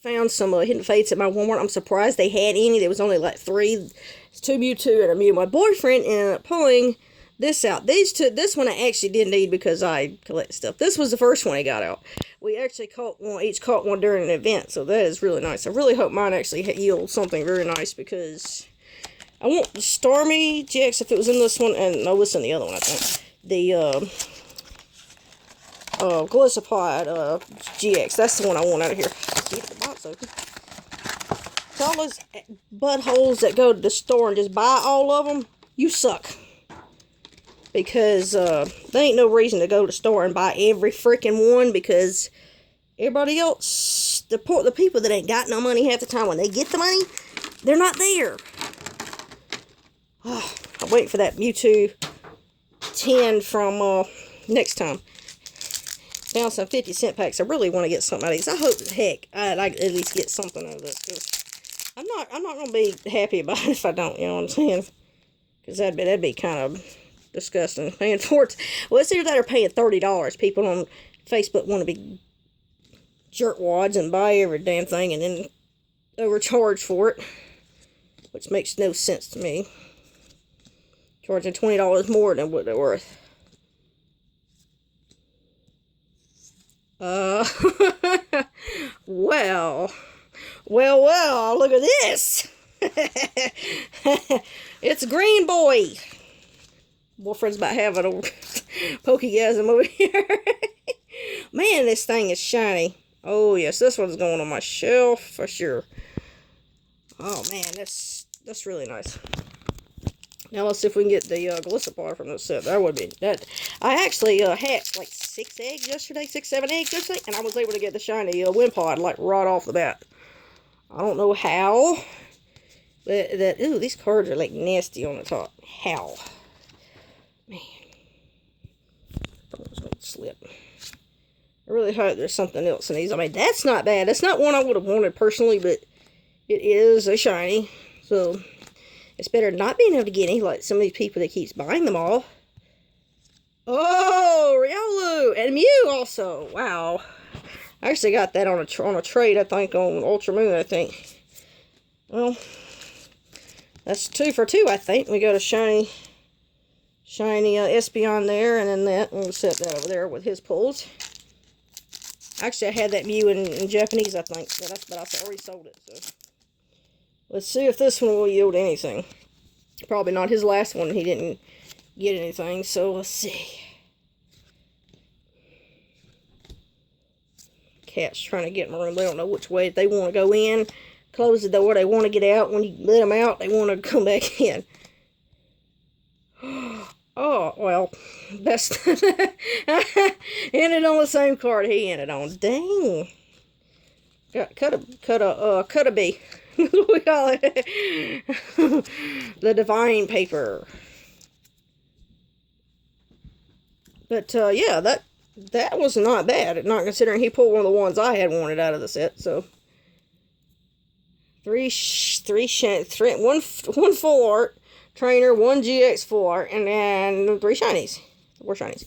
found some Hidden Fates at my Walmart. I'm surprised they had any. There was only like 3. It's 2 Mewtwo and a Mew. My boyfriend ended up pulling this out. This one I actually didn't need because I collect stuff. This was the first one he got out. We actually each caught one during an event, so that is really nice. I really hope mine actually yields something very nice because I want the Starmie GX if it was in this one, and no, it's in the other one, I think. The Golisopod GX. That's the one I want out of here. Keep the box open. To all those buttholes that go to the store and just buy all of them, you suck. Because there ain't no reason to go to the store and buy every freaking one, because everybody else, the people that ain't got no money half the time, when they get the money, they're not there. Oh, I'm waiting for that Mewtwo 10 from next time. Found some 50-cent packs. I really want to get something out of these. I hope, heck, I'd at least get something out of this. Cause I'm not going to be happy about it if I don't, you know what I'm saying? Because that'd be kind of disgusting. Paying for it. Well, it's either that or paying $30. People on Facebook want to be jerkwads and buy every damn thing and then overcharge for it. Which makes no sense to me. Charging $20 more than what they're worth. Well, look at this. It's Green Boy. Boyfriend's about having a pokegasm over here. Man, this thing is shiny. Oh, yes, this one's going on my shelf for sure. Oh, man, that's really nice. Now, let's see if we can get the Golisopod from this set. That would be that. I actually hatched like 6 eggs yesterday, 7 eggs yesterday, and I was able to get the shiny Wimpod like right off the bat. I don't know how, but ooh, these cards are like nasty on the top. How? Man, don't slip. I really hope there's something else in these. I mean, that's not bad. That's not one I would have wanted personally, but it is a shiny, so it's better than not being able to get any, like some of these people that keeps buying them all. Oh, Riolu and Mew also. Wow. I actually got that on a trade, I think, on Ultra Moon, I think. Well, that's 2 for 2, I think. We got a shiny Espeon there, and then that. We'll set that over there with his pulls. Actually, I had that Mew in Japanese, I think, but I already sold it, so. Let's see if this one will yield anything. Probably not. His last one, he didn't get anything, so let's see. Cat's trying to get in my room. They don't know which way they want to go in. Close the door. They want to get out. When you let them out, they want to come back in. Oh, well, best. Ended on the same card he ended on. Dang. Cut a bee. We call it the divine paper. But yeah, that was not bad, not considering he pulled one of the ones I had wanted out of the set. So one full art trainer, 1 GX full art, and then 3 shinies, 4 shinies.